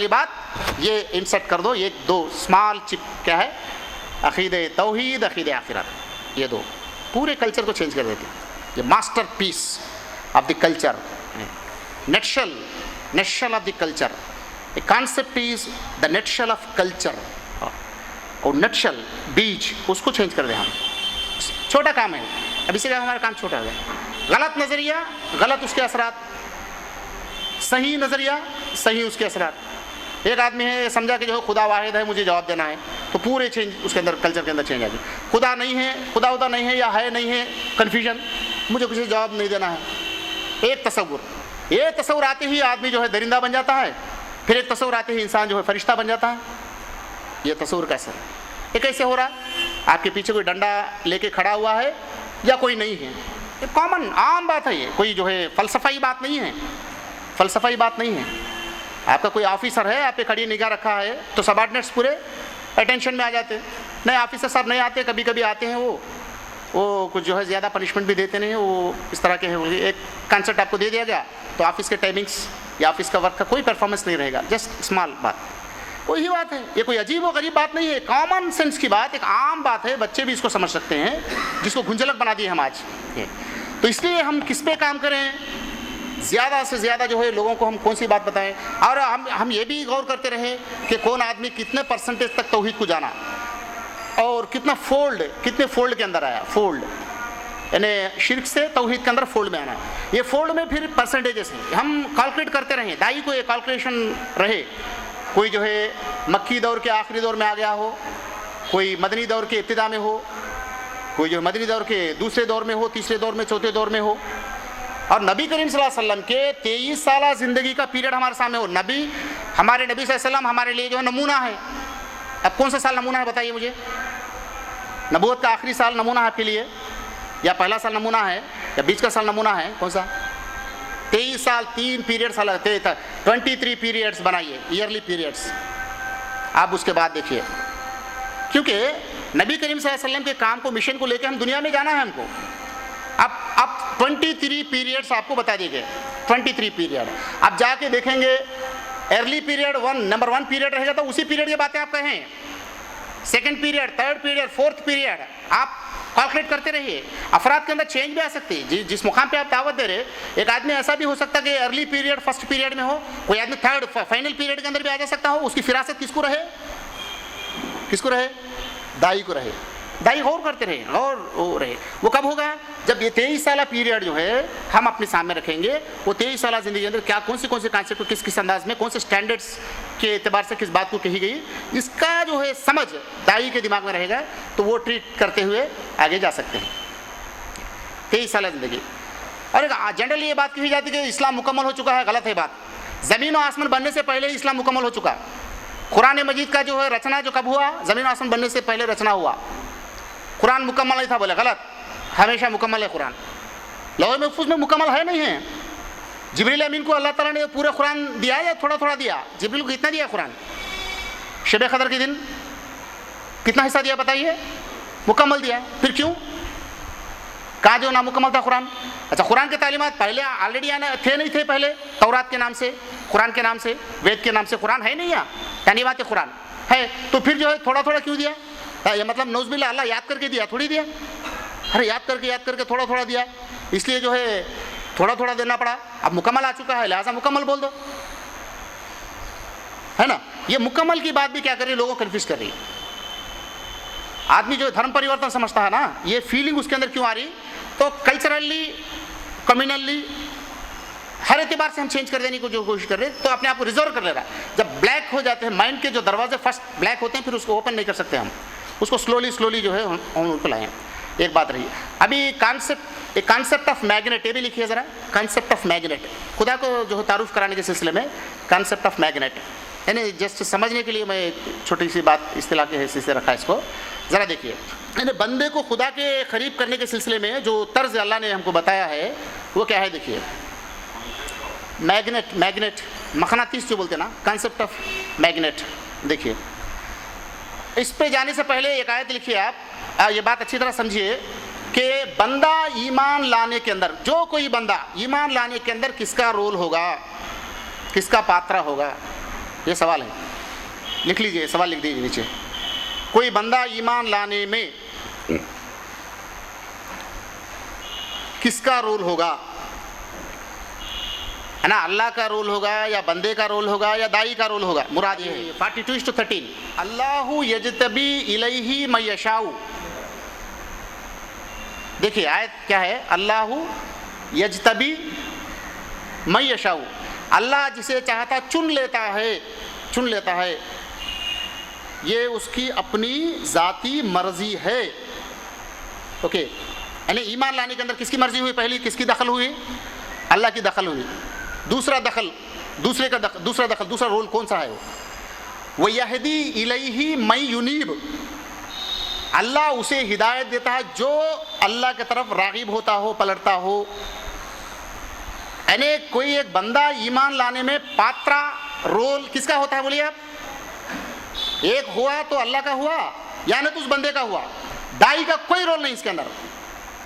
ये बात ये इंसर्ट कर दो, ये दो स्मॉल चिप क्या है, अकीदे तौहीद अकीदे आखिरत, ये दो पूरे कल्चर को चेंज कर देती है। ये masterpiece of the culture, nutshell of the culture. A concept is the nutshell of culture, और नेटशेल बीज उसको चेंज कर दे हम। छोटा काम है, अभी से हमारा काम छोटा हो गया। गलत नज़रिया गलत उसके असरात, सही नज़रिया सही उसके असरात। एक आदमी है समझा कि जो खुदा वाहिद है मुझे जवाब देना है, तो पूरे चेंज उसके अंदर कल्चर के अंदर चेंज आ गई। खुदा नहीं है, खुदा उदा नहीं है या है नहीं है, कन्फ्यूजन, मुझे किसी जवाब नहीं देना है। एक तसव्वुर, ये तसव्वुर आते ही आदमी जो है दरिंदा बन जाता है, फिर एक तसव्वुर आते ही इंसान जो है फरिश्ता बन जाता है। ये तसव्वुर कैसे है, ये कैसे हो रहा है? आपके पीछे कोई डंडा लेके खड़ा हुआ है या कोई नहीं है, ये कॉमन आम बात है। ये कोई जो है फलसफाई बात नहीं है, फलसफाई बात नहीं है। आपका कोई ऑफिसर है, आप पे कड़ी निगाह रखा है, तो सबऑर्डिनेट्स पूरे अटेंशन में आ जाते हैं। नहीं, ऑफिसर साहब नहीं आते, कभी कभी आते हैं, वो कुछ जो है ज़्यादा पनिशमेंट भी देते नहीं, वो इस तरह के हैं। एक कंसर्ट आपको दे दिया गया तो ऑफिस के टाइमिंग्स या ऑफिस का वर्क का कोई परफॉर्मेंस नहीं रहेगा, जस्ट स्मॉल बात। वही बात है, ये कोई अजीब व गरीब बात नहीं है, कॉमन सेंस की बात, एक आम बात है, बच्चे भी इसको समझ सकते हैं, जिसको गुंजलक बना दिए हम आज। तो इसलिए हम किस पे काम करें, ज़्यादा से ज़्यादा जो है लोगों को हम कौन सी बात बताएं। और हम ये भी गौर करते रहे कि कौन आदमी कितने परसेंटेज तक तौहीद को जाना और कितने फोल्ड के अंदर आया। फोल्ड यानी शिर्क से तौहीद के अंदर फोल्ड में आना, ये फोल्ड में फिर परसेंटेजेस हैं, हम कैलकुलेट करते रहें। दाई को ये कैलकुलेशन रहे, कोई जो है मक्की दौर के आखिरी दौर में आ गया हो, कोई मदनी दौर के इब्तिदा में हो, कोई जो मदनी दौर के दूसरे दौर में हो, तीसरे दौर में, चौथे दौर में हो। और नबी करीम सल्लल्लाहु अलैहि वसल्लम के 23 साल ज़िंदगी का पीरियड हमारे सामने हो। हमारे नबी सल्लल्लाहु अलैहि वसल्लम हमारे लिए जो है नमूना है। अब कौन सा साल नमूना है बताइए मुझे? नबूवत का आखिरी साल नमूना है आपके लिए, या पहला साल नमूना है, या बीच का साल नमूना है? कौन सा? 23 साल 3 पीरियड्स अलग थे, 23 पीरियड्स बनाइए, ईयरली पीरियड्स। आप उसके बाद देखिए, क्योंकि नबी करीम सल्लल्लाहु अलैहि वसल्लम के काम को, मिशन को लेकर हम दुनिया में जाना है हमको। अब 23 पीरियड्स आपको बता दिए गए, 23 पीरियड। आप जाके देखेंगे अर्ली पीरियड नंबर 1 पीरियड रहेगा तो उसी पीरियड की बातें आप कहें, second period, third period, fourth period, आप कैलकुलेट करते रहिए। अफराद के अंदर चेंज भी आ सकती है, जिस मुकाम पे आप दावत दे रहे, एक आदमी ऐसा भी हो सकता है कि अर्ली पीरियड फर्स्ट पीरियड में हो, कोई आदमी थर्ड फाइनल पीरियड के अंदर भी आ जा सकता हो। उसकी फिरासत किसको रहे? दाई को रहे। दाई गौर करते रहे, और रहे। वो कब होगा? जब ये 23 साल पीरियड जो है हम अपने सामने रखेंगे, वो 23 साल ज़िंदगी के अंदर क्या कौन से कॉन्सेप्ट को किस अंदाज में, कौन से स्टैंडर्ड्स के एतबार से किस बात को कही गई, इसका जो है समझ दाई के दिमाग में रहेगा, तो वो ट्रीट करते हुए आगे जा सकते हैं। 23 साल ज़िंदगी। और जनरली ये बात कही जाती है कि इस्लाम मुकम्मल हो चुका है, गलत है बात। ज़मीन और आसमान बनने से पहले ही इस्लाम मुकम्मल हो चुका। कुरान मजीद का जो है रचना जो कब हुआ? ज़मीन और आसमान बनने से पहले रचना हुआ। कुरान मुकम्मल नहीं था, बोले गलत, हमेशा मुकम्मल है कुरान। लौह महफूज में मुकम्मल है नहीं है। जिब्रील अमीन को अल्लाह ताला ने पूरा कुरान दिया या थोड़ा थोड़ा दिया? जिब्रील को कितना दिया कुरान? शब क़द्र के दिन कितना हिस्सा दिया बताइए? मुकम्मल दिया। फिर क्यों कहा जो नामुकम्मल था कुरान? अच्छा, कुरान के तालीमात पहले ऑलरेडी आने थे नहीं थे? पहले तौरात के नाम से, कुरान के नाम से, वेद के नाम से कुरान है नहीं? तालीमात कुरान है, तो फिर जो है थोड़ा थोड़ा क्यों दिया? ये मतलब नौज़ुबिल्लाह अल्लाह याद करके दिया थोड़ी दिया? अरे याद करके थोड़ा थोड़ा दिया, इसलिए जो है थोड़ा थोड़ा देना पड़ा। अब मुकम्मल आ चुका है, लिहाजा मुकम्मल बोल दो, है ना? ये मुकम्मल की बात भी क्या कर रही है, लोगों को कन्फ्यूज कर रही है। आदमी जो धर्म परिवर्तन समझता है ना, ये फीलिंग उसके अंदर क्यों आ रही? तो कल्चरली, कम्युनली, हर एतबार से हम चेंज कर देने की जो कोशिश कर रहे हैं, तो अपने आप को रिजर्व कर ले रहा है। जब ब्लैक हो जाते हैं माइंड के जो दरवाजे, फर्स्ट ब्लैक होते हैं, फिर उसको ओपन नहीं कर सकते हम, उसको स्लोली जो है हम उनको लाएँ। एक बात रही। अभी कॉन्सेप्ट ऑफ मैग्नेट, ये भी लिखिए ज़रा, कॉन्सेप्ट ऑफ मैग्नेट। खुदा को जो है तारुफ कराने के सिलसिले में कॉन्सेप्ट ऑफ मैग्नेट, यानी जस्ट समझने के लिए मैं एक छोटी सी बात इस्तिलाह के हैसियत से रखा इसको। ज़रा देखिए, यानी बंदे को खुदा के करीब करने के सिलसिले में जो तर्ज अल्लाह ने हमको बताया है वो क्या है? देखिए, मैग्नेट मखनातीस जो बोलते हैं ना, कॉन्सेप्ट ऑफ मैग्नेट। देखिए, इस पे जाने से पहले एक आयत लिखिए आप, ये बात अच्छी तरह समझिए कि बंदा ईमान लाने के अंदर, जो कोई बंदा ईमान लाने के अंदर किसका रोल होगा, किसका पात्रा होगा, ये सवाल है, लिख लीजिए, सवाल लिख दीजिए नीचे। कोई बंदा ईमान लाने में किसका रोल होगा, है ना? अल्लाह का रोल होगा या बंदे का रोल होगा या दाई का रोल होगा? मुराद ये है 42:13 अल्लाहु यजतबी इलैहि मयशाउ। देखिए आयत क्या है, अल्लाहु यजतबी मयशाउ, अल्लाह जिसे चाहता चुन लेता है, ये उसकी अपनी ज़ाती मर्जी है। ओके, यानी ईमान लाने के अंदर किसकी मर्जी हुई? पहली किसकी दखल हुई? अल्लाह की दखल हुई। दूसरा रोल कौन सा है? वो यहदी इलैहि मैं युनीब, अल्लाह उसे हिदायत देता है जो अल्लाह की तरफ रागिब होता हो, पलटता हो। यानी कोई एक बंदा ईमान लाने में पात्रा रोल किसका होता है? बोलिए आप। एक हुआ तो अल्लाह का हुआ या नहीं तो उस बंदे का हुआ। दाई का कोई रोल नहीं इसके अंदर,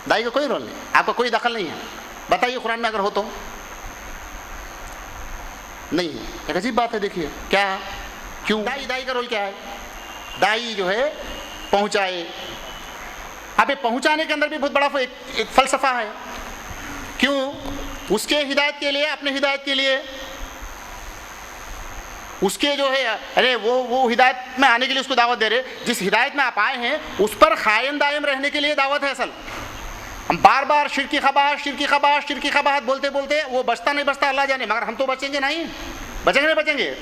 दाई का कोई रोल नहीं, आपका कोई दखल नहीं है। बताइए कुरान में अगर हो तो? नहीं है। एक अजीब बात है, देखिए क्या, क्यों? दाई का रोल क्या है? दाई जो है पहुंचाए। अब ये पहुंचाने के अंदर भी बहुत बड़ा एक फलसफा है। क्यों? उसके हिदायत के लिए, अपने हिदायत के लिए, उसके जो है, अरे वो हिदायत में आने के लिए उसको दावत दे रहे। जिस हिदायत में आप आए हैं उस पर कायम दायम रहने के लिए दावत है। असल हम बार बार शिरकी खबाहत बोलते बोलते वो बचता नहीं बचता अल्लाह जाने, मगर हम तो बचेंगे नहीं, बचेंगे।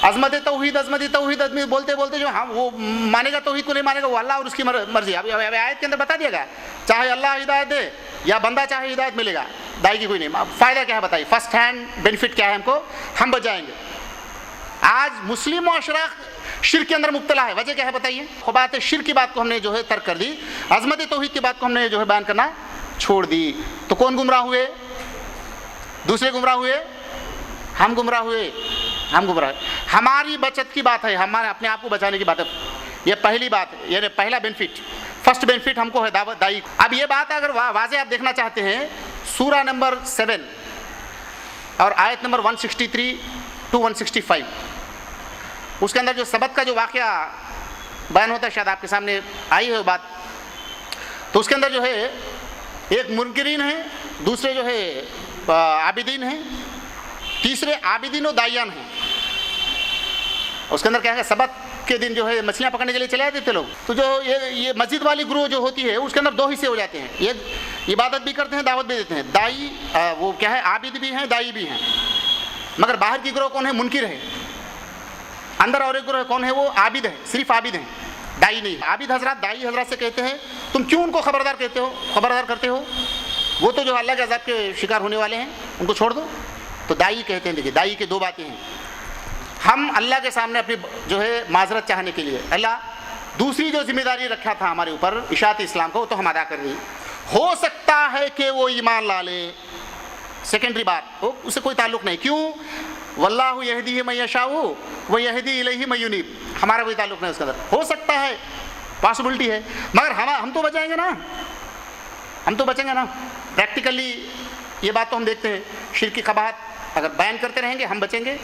अजमत तौहीद आदमी बोलते बोलते जो हाँ वो मानेगा तौहीद को नहीं मानेगा, वो अल्लाह और उसकी मर्जी। अब आयत के अंदर बता दिया गया, चाहे अल्लाह हिदायत दे या बंदा चाहे हिदायत मिलेगा, दाई की कोई नहीं। फ़ायदा क्या है बताइए? फर्स्ट हैंड बेनिफिट क्या है हमको? हम बच जाएंगे। आज मुस्लिम मुआशरा शिर्क के अंदर मुब्तला है, वजह क्या है बताइए? बात है शिर्क की बात को हमने जो है तर्क कर दी, अजमत तौहीद की बात को हमने जो है बयान करना छोड़ दी। तो कौन गुमराह हुए? दूसरे गुमराह हुए, हम गुमराह हुए। हमारी बचत की बात है, हमारे अपने आप को बचाने की बात है। ये पहली बात है, यानी पहला बेनिफिट, फर्स्ट बेनिफिट हमको है दावत दाई। अब ये बात अगर वाज़े आप देखना चाहते हैं, सूरा नंबर 7 और आयत नंबर 163 to 165, उसके अंदर जो सबत का जो वाक़या बयान होता है, शायद आपके सामने आई है बात। तो उसके अंदर जो है एक मुनकिरीन है, दूसरे जो है आबिदीन हैं, तीसरे आबिदीन और दायान हैं। उसके अंदर क्या है, सबत के दिन जो है मछलियाँ पकड़ने के लिए चले जाते थे लोग। तो जो ये मस्जिद वाली ग्रुप जो होती है उसके अंदर दो हिस्से हो जाते हैं, ये इबादत भी करते हैं, दावत भी देते हैं। दाई वो क्या है, आबिद भी हैं, दाई भी हैं। मगर बाहर की ग्रोह कौन है? मुनकिर है। अंदर और एक ग्रोह कौन है? वो आबिद है, सिर्फ आबिद हैं, दाई नहीं। आबिद हजरत दाई हजरत से कहते हैं तुम क्यों उनको खबरदार करते हो? वो तो जो अल्लाह के अज़ाब के शिकार होने वाले हैं, उनको छोड़ दो। तो दाई कहते हैं, देखिए दाई की दो बातें हैं। हम अल्लाह के सामने अपनी जो है माजरत चाहने के लिए, अल्लाह दूसरी जो जिम्मेदारी रखा था हमारे ऊपर इशाअत इस्लाम को, वो तो हम अदा कर रही। हो सकता है कि वो ईमान ला ले, सेकेंडरी बात, उससे कोई ताल्लुक़ नहीं। क्यों? वल्लाहु यहदी मैं यशाउ व यहदी इलैहि मैं युनीब, हमारा कोई ताल्लुक़ नहीं उसके अंदर। हो सकता है, पॉसिबिलिटी है, मगर हम तो बचाएंगे ना, हम तो बचेंगे ना। प्रैक्टिकली ये बात तो हम देखते हैं, शिर्क की क़बाहत अगर बयान करते रहेंगे हम बचेंगे,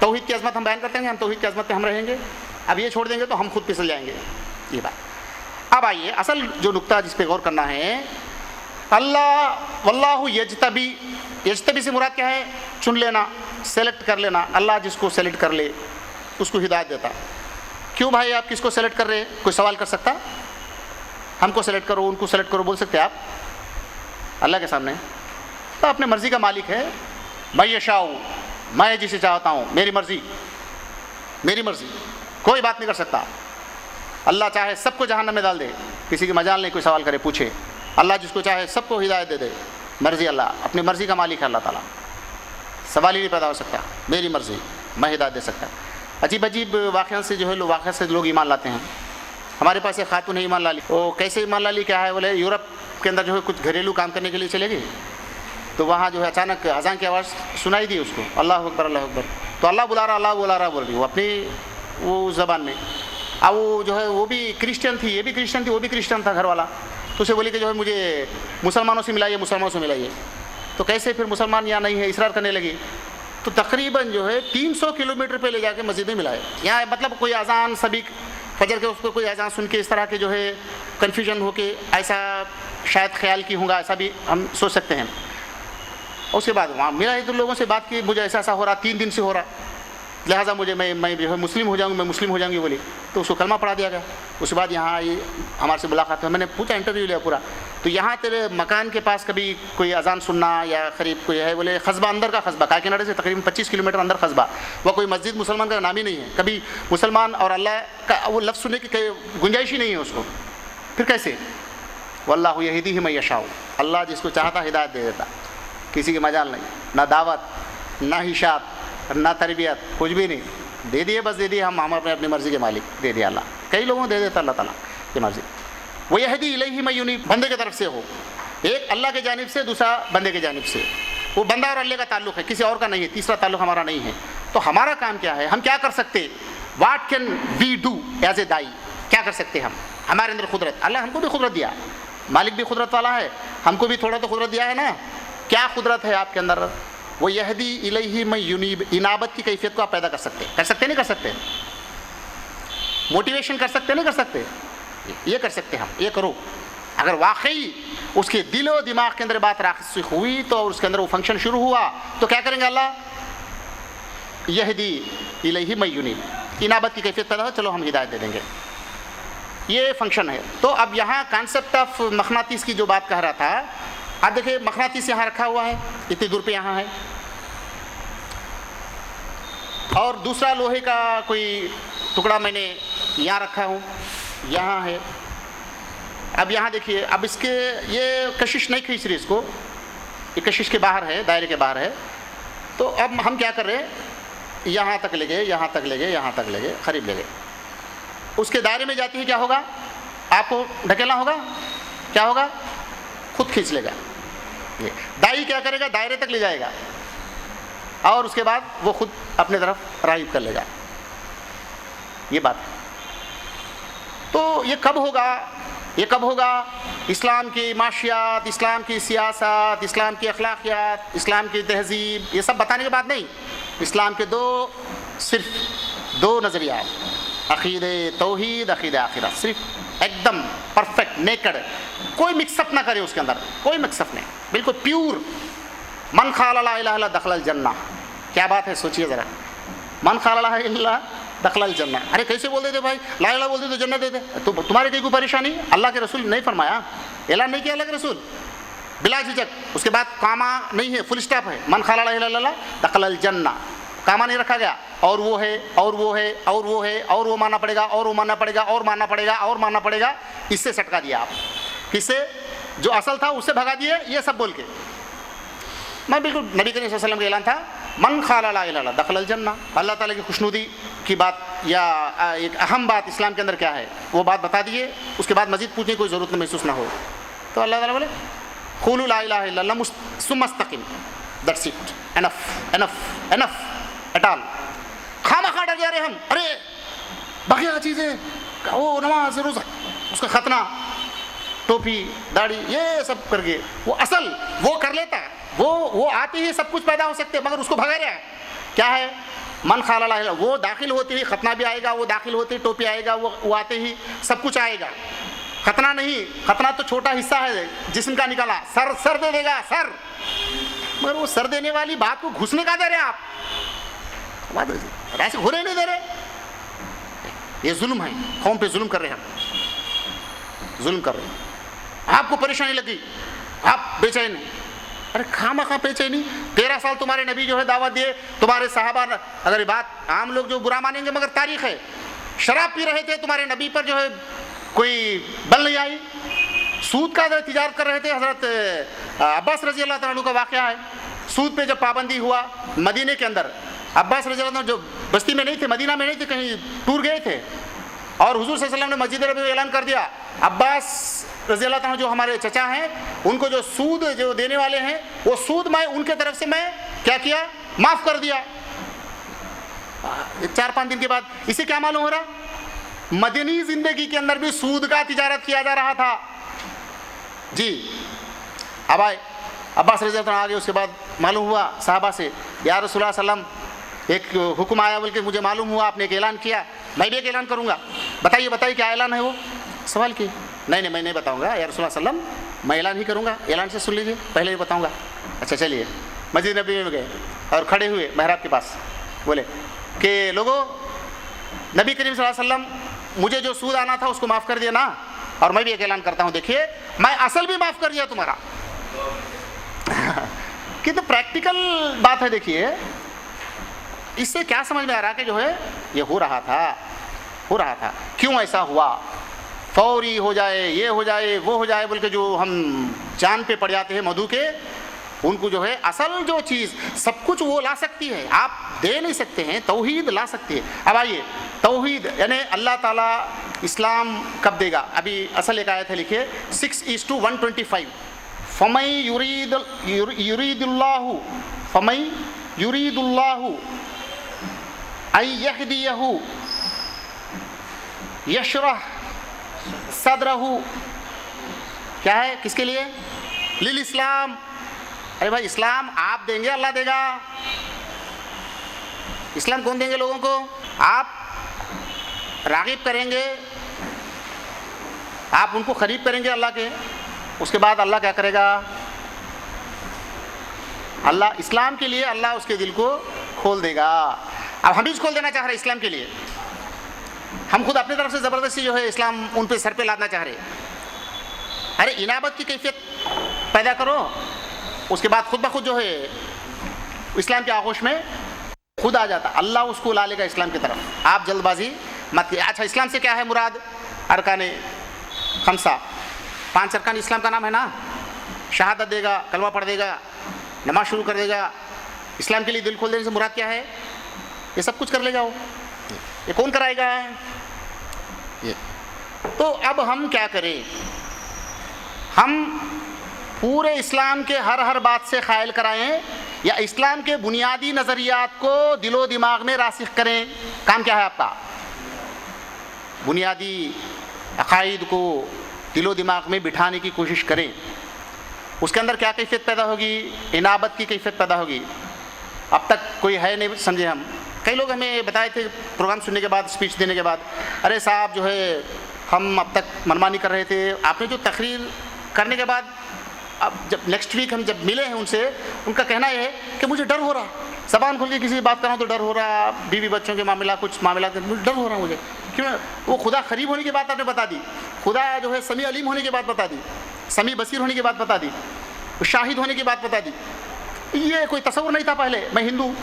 तौहीद की अज़मत हम बयान करते हैं, हम तौहीद की अज़मत पे हम रहेंगे। अब ये छोड़ देंगे तो हम खुद फिसल जाएंगे, ये बात। अब आइए असल जो नुक्ता जिस पे गौर करना है, अल्लाह वल्लाहु यजतबी से मुराद क्या है? चुन लेना, सेलेक्ट कर लेना। अल्लाह जिसको सेलेक्ट कर ले उसको हिदायत देता। क्यों भाई आप किसको सेलेक्ट कर रहे हैं? कोई सवाल कर सकता? हमको सेलेक्ट करो, उनको सेलेक्ट करो बोल सकते आप अल्लाह के सामने? तो अपने मर्ज़ी का मालिक है। मैं यशाऊ, मैं जिसे चाहता हूँ, मेरी मर्ज़ी, कोई बात नहीं कर सकता। अल्लाह चाहे सबको जहन्नम में डाल दे, किसी की मजाल नहीं कोई सवाल करे पूछे। अल्लाह जिसको चाहे सबको हिदायत दे दे, मर्ज़ी अल्लाह, अपनी मर्ज़ी का मालिक है अल्लाह ताला। सवाल ही नहीं पैदा हो सकता, मेरी मर्ज़ी, मैं हिदायत दे सकता। अजीब अजीब वाक़या से जो है वाक़या से लोग ईमान लाते हैं। हमारे पास एक खातून है ईमान ला ली, वो कैसे ईमान ला ली? क्या है बोले, यूरोप के अंदर जो है कुछ घरेलू काम करने के लिए चले गए, तो वहाँ जो है अचानक अज़ान की आवाज़ सुनाई दी उसको, अल्लाह अकबर अल्लाह अकबर। तो अल्लाह बुला रहा बोल रही, वो अपनी वो ज़बान में। अब वो जो है वो भी क्रिश्चियन थी, ये भी क्रिश्चियन थी, वो भी क्रिश्चियन था घर वाला। तो उसे बोली कि जो है मुझे मुसलमानों से मिलाइए। तो कैसे फिर मुसलमान यहाँ नहीं है, इसरार करने लगी। तो तकरीबन जो है 300 किलोमीटर पे ले जाके मस्जिद में मिलाए। यहाँ मतलब कोई अजान सभी फजर के उसको कोई अजान सुन के इस तरह के जो है कन्फ्यूजन हो के ऐसा शायद ख्याल की होगा, ऐसा भी हम सोच सकते हैं। उसके बाद वहाँ मिला तो लोगों से बात की, मुझे ऐसा ऐसा हो रहा, 3 दिन से हो रहा, लिहाजा मुझे मैं जो है मुस्लिम हो जाऊँगी, मैं मुस्लिम हो जाऊँगी बोली। तो उसको कलमा पढ़ा दिया गया। उसके बाद यहाँ आई, हमारे से मुलाकात हुई, मैंने पूछा, इंटरव्यू लिया पूरा, तो यहाँ तेरे मकान के पास कभी कोई अजान सुनना या करीब कोई है? बोले कस्बा, अंदर का कस्बा, काकीनाडा से तकरीबन 25 किलोमीटर अंदर कस्बा, वह कोई मस्जिद मुसलमान का नाम ही नहीं है, कभी मुसलमान और अल्लाह का वो लफ्ज़ सुनने की गुंजाइश ही नहीं है उसको। फिर कैसे? वल्लाहु यहदी मन यशाउ, अल्लाह जिसको चाहता हिदायत दे देता, किसी की मजाल नहीं, ना दावत, ना हिशात, ना तरबियत, कुछ भी नहीं, दे दिए, बस दे दिए। हम अपनी मर्ज़ी के मालिक, दे दिया अल्लाह। कई लोगों को दे देता अल्लाह ताला की मर्ज़ी। वो यहदी इलैहि मन युनीब, बंदे की तरफ से हो, एक अल्लाह के जानिब से, दूसरा बंदे के जानिब से। वो बंदा और अल्लाह का ताल्लुक़ है, किसी और का नहीं है, तीसरा ताल्लुक़ हमारा नहीं है। तो हमारा काम क्या है, हम क्या कर सकते? What can we do as a दाई, क्या कर सकते हम? हमारे अंदर खुदरत, अल्लाह हमको भी खुदरत दिया, मालिक भी खुदरत वाला है, हमको भी थोड़ा तो खुदरत दिया है ना। क्या खुदरत है आपके अंदर? वो यहदी इलैहि मन युनीब, इनाबत की कैफियत को आप पैदा कर सकते नहीं कर सकते? मोटिवेशन कर सकते नहीं कर सकते? ये कर सकते हम, ये करो। अगर वाकई उसके दिल और दिमाग के अंदर बात रासिख हुई तो उसके अंदर वो फंक्शन शुरू हुआ, तो क्या करेंगे? अल्लाह यहदी इलैहि मन युनीब, इनाबत की कैफियत पैदा हो, चलो हम हिदायत दे देंगे, ये फंक्शन है। तो अब यहाँ कॉन्सेप्ट ऑफ मखनातीस की जो बात कह रहा था, आप देखिए मखनातीस यहाँ रखा हुआ है, इतनी दूर पे यहाँ है, और दूसरा लोहे का कोई टुकड़ा मैंने यहाँ रखा हूँ, यहाँ है। अब यहाँ देखिए, अब इसके ये कशिश नहीं खींच रही इसको, ये कशिश के बाहर है, दायरे के बाहर है। तो अब हम क्या कर रहे हैं, यहाँ तक ले गए, यहाँ तक ले गए, यहाँ तक ले गए, करीब ले गए, उसके दायरे में जाती है, क्या होगा? आपको ढकेलना होगा, क्या होगा? खुद खींच लेगा। ये दाई क्या करेगा? दायरे तक ले जाएगा और उसके बाद वो खुद अपने तरफ राइब कर लेगा। ये बात है। तो ये कब होगा? ये कब होगा? इस्लाम की माशियात, इस्लाम की सियासत, इस्लाम की अखलाकियात, इस्लाम की तहजीब, ये सब बताने के बाद नहीं। इस्लाम के सिर्फ दो नज़रिया, अक़ीदे तौहीद, अक़ीदे आखिरत, सिर्फ एकदम परफेक्ट नेकड़, कोई मिक्सअप ना करे उसके अंदर, कोई मिक्सअप नहीं, बिल्कुल प्योर। मन क़ाला ला इलाहा इल्लल्लाह दख़लल जन्नह, क्या बात है, सोचिए ज़रा। मन क़ाला ला इलाहा इल्लल्लाह दख़लल जन्नह, अरे कैसे बोल देते भाई, ला इलाहा बोल दे तो जन्नत दे दे, तो तुम्हारे कहीं कोई परेशानी? अल्लाह के रसूल नहीं फरमाया, ऐलान नहीं किया अल्लाह के रसूल बिला झिझक, उसके बाद कामा नहीं है, फुल स्टॉप है, मन क़ाला ला इलाहा इल्लल्लाह दख़लल जन्नह, कामा नहीं रखा गया, और वो है, और वो है, और वो है, और वो मानना पड़ेगा, और वो मानना पड़ेगा, और मानना पड़ेगा, और मानना पड़ेगा। इससे सटका दिया आप, किससे? जो असल था उससे भगा दिए, ये सब बोल के। मैं बिल्कुल नबी करीम सल्लल्लाहु अलैहि वसल्लम का ऐलान था, मन क़ाला ला इलाहा इल्लल्लाह दख़लल जन्नह। अल्लाह ताला की खुशनुदी की बात या एक अहम बात इस्लाम के अंदर क्या है, वो बात बता दिए, उसके बाद मज़ीद पूछने की कोई ज़रूरत महसूस ना हो। तो अल्लाह ताला बोले क़ूलू ला इलाहा इल्लल्लाह सुम्मा इस्तक़िम, that's it, enough enough enough at all. खामखा डर जा रहे हम, अरे बाकी चीज़ें, वो नमाज रोज़ा, उसका खतना, टोपी, दाढ़ी, ये सब करके वो असल वो कर लेता है, वो आते ही सब कुछ पैदा हो सकते हैं, मगर उसको भगा रहा है। क्या है? मन क़ाला ला इलाहा, वो दाखिल होते ही खतना भी आएगा, वो दाखिल होते ही टोपी आएगा, वो आते ही सब कुछ आएगा। खतना नहीं, खतना तो छोटा हिस्सा है जिस्म का निकाला, सर दे देगा, सर, मगर वो सर देने वाली बात को घुसने का दे रहे आप, ऐसे घुरे नहीं दे रहे। ये जुल्म है, कौम पे जुल्म कर रहे हैं हम, जुल्म कर रहे हैं। आपको परेशानी लगी, आप बेचैन, अरे खामखा बेचैनी, 13 साल तुम्हारे नबी जो है दावत दिए, तुम्हारे सहाबा, अगर बात आम लोग जो बुरा मानेंगे मगर तारीख है, शराब पी रहे थे, तुम्हारे नबी पर जो है कोई बल नहीं आई, सूद का तिजारत कर रहे थे, हज़रत अब्बास रज़ी अल्लाह तआला अन्हु का वाक़या है। सूद पे जब पाबंदी हुआ मदीने के अंदर, अब्बास रज़ी अल्लाह जो बस्ती में नहीं थे, मदीना में नहीं थे, कहीं टूर गए थे, और हुज़ूर सल्लल्लाहु अलैहि वसल्लम ने मस्जिद नबी में ऐलान कर दिया, अब्बास रज़ी अल्लाह तआला जो हमारे चचा हैं, उनको जो सूद जो देने वाले हैं, वो सूद मैं उनके तरफ से मैं क्या किया, माफ़ कर दिया। 4-5 दिन के बाद इसे क्या मालूम हो रहा, मदनी ज़िंदगी के अंदर भी सूद का तिजारत किया जा रहा था जी। अब आए अब्बास रज़ी अल्लाह तआला आगे, उसके बाद मालूम हुआ साहबा से, या रसूलुल्लाह सल्लम एक हुक्म आया बोल के मुझे मालूम हुआ, आपने एक ऐलान किया, मैं भी एक ऐलान करूँगा, बताइए बताइए क्या ऐलान है वो, सवाल किए। नहीं मैं नहीं बताऊँगा या रसूलुल्लाह सल्लम, मैं ऐलान ही करूँगा, ऐलान से सुन लीजिए, पहले ही बताऊँगा। अच्छा चलिए, मस्जिद नबी में गए और खड़े हुए मेहराब के पास, बोले कि लोगों, नबी करीम सल्लल्लाहु अलैहि वसल्लम मुझे जो सूद आना था उसको माफ़ कर दिया ना, और मैं भी एक ऐलान करता हूँ, देखिए मैं असल भी माफ़ कर दिया तुम्हारा। कितनी प्रैक्टिकल बात है। देखिए इससे क्या समझ में आ रहा है कि जो है ये हो रहा था, क्यों ऐसा हुआ, फौरी हो जाए, ये हो जाए, वो हो जाए बोल के जो हम जान पे पड़ जाते हैं मधु के, उनको जो है असल जो चीज़ सब कुछ वो ला सकती है, आप दे नहीं सकते हैं, तौहीद ला सकती है। अब आइए, तौहीद यानी अल्लाह ताला इस्लाम कब देगा, अभी असल एक आयत है, लिखिए 6:125, फमई युरीदुल्लाहु आई यहदियहु यशरह सदरहु, क्या है, किसके लिए, लिल इस्लाम। अरे भाई इस्लाम आप देंगे अल्लाह देगा, इस्लाम कौन देंगे लोगों को, आप रागिब करेंगे, आप उनको खरीद करेंगे अल्लाह के, उसके बाद अल्लाह क्या करेगा, अल्लाह इस्लाम के लिए अल्लाह उसके दिल को खोल देगा। अब हम भी खोल देना चाह रहे हैं इस्लाम के लिए, हम खुद अपनी तरफ से ज़बरदस्ती जो है इस्लाम उन पे सर पे लादना चाह रहे हैं। अरे इनाबत की कैफियत पैदा करो, उसके बाद खुद ब खुद जो है इस्लाम के आगोश में खुद आ जाता, अल्लाह उसको ला लेगा इस्लाम की तरफ, आप जल्दबाजी मत कीजिए। अच्छा इस्लाम से क्या है मुराद, अरकान खमसा, 5 अरकान इस्लाम का नाम है ना, शहादत देगा, कलमा पढ़ देगा, नमाज शुरू कर देगा, इस्लाम के लिए दिल खोल देने से मुराद क्या है, ये सब कुछ कर लेगा वो, ये कौन कराएगा ये। तो अब हम क्या करें, हम पूरे इस्लाम के हर बात से ख़ायल कराएं या इस्लाम के बुनियादी नज़रियात को दिलो दिमाग में रासिख करें, काम क्या है आपका, बुनियादी अकायद को दिलो दिमाग में बिठाने की कोशिश करें, उसके अंदर क्या कैफियत पैदा होगी, इनाबत की कैफियत पैदा होगी। अब तक कोई है नहीं समझे हम, कई लोग हमें बताए थे प्रोग्राम सुनने के बाद, स्पीच देने के बाद, अरे साहब जो है हम अब तक मनमानी कर रहे थे, आपने जो तकरीर करने के बाद अब जब नेक्स्ट वीक हम जब मिले हैं उनसे, उनका कहना यह है कि मुझे डर हो रहा, ज़बान खोल के किसी से बात कर रहा हूँ तो डर हो रहा, बीवी बच्चों के मामला, कुछ मामला मुझे डर हो रहा मुझे, क्यों, वो खुदा करीब होने की बात आपने बता दी, खुदा जो है समी अलीम होने की बात बता दी, समी बसीर होने की बात बता दी, शाहिद होने की बात बता दी, ये कोई तसव्वुर नहीं था पहले, मैं हिंदू,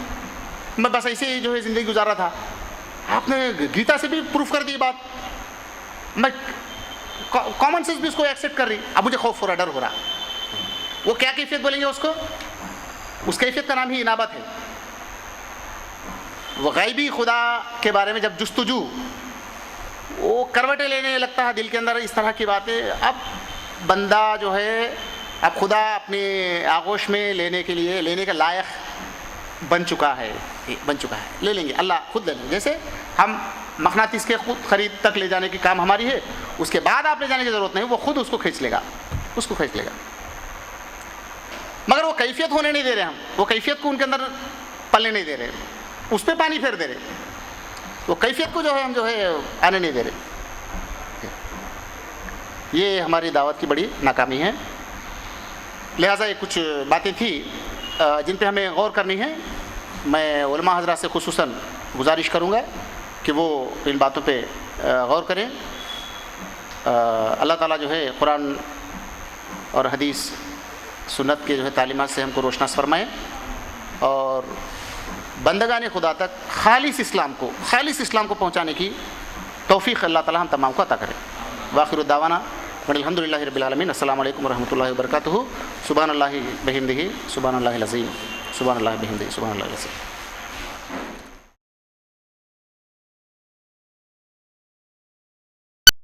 मैं बस ऐसे ही जो है ज़िंदगी गुजार रहा था, आपने गीता से भी प्रूफ कर दी बात, मैं कॉमन सेंस भी उसको एक्सेप्ट कर रही, अब मुझे खौफ हो रहा, डर हो रहा। वो क्या कैफियत बोलेंगे उसको, उस कैफियत का नाम ही इनाबत है। वो गैबी खुदा के बारे में जब जुस्तुजू वो करवटें लेने लगता है दिल के अंदर, इस तरह की बातें, अब बंदा जो है अब खुदा अपने आगोश में लेने के लिए, लेने के लायक बन चुका है, ले लेंगे, अल्लाह खुद ले लेंगे। जैसे हम मखनातीस के खुद खरीद तक ले जाने की काम हमारी है, उसके बाद आप ले जाने की ज़रूरत नहीं, वो खुद उसको खींच लेगा, मगर वो कैफियत होने नहीं दे रहे हम, वो कैफियत को उनके अंदर पलने नहीं दे रहे, उस पर पानी फेर दे रहे, वो कैफियत को जो है हम जो है आने नहीं दे रहे। ये हमारी दावत की बड़ी नाकामी है। लिहाजा ये कुछ बातें थी जिन पे हमें गौर करनी है। मैं उलमा हज़रात से खुसूसन गुजारिश करूँगा कि वो इन बातों पे गौर करें। अल्लाह ताला जो है कुरान और हदीस सुन्नत के जो है तालीमात से हमको रोशनास फरमाएँ और बंदगान खुदा तक खालिस इस्लाम को पहुँचाने की तौफ़ीक़ अल्लाह ताला हम तमाम को अता करें। वाखिर दावाना अल्हम्दुलिल्लाहि रब्बिल आलमीन। अस्सलामु अलैकुम रहमतुल्लाहि व बरकातुहू। सुब्हानल्लाहि बिहम्दिही सुब्हानल्लाहिल अज़ीम सुब्हानल्लाहि बिहम्दिही सुब्हानल्लाहिल अज़ीम।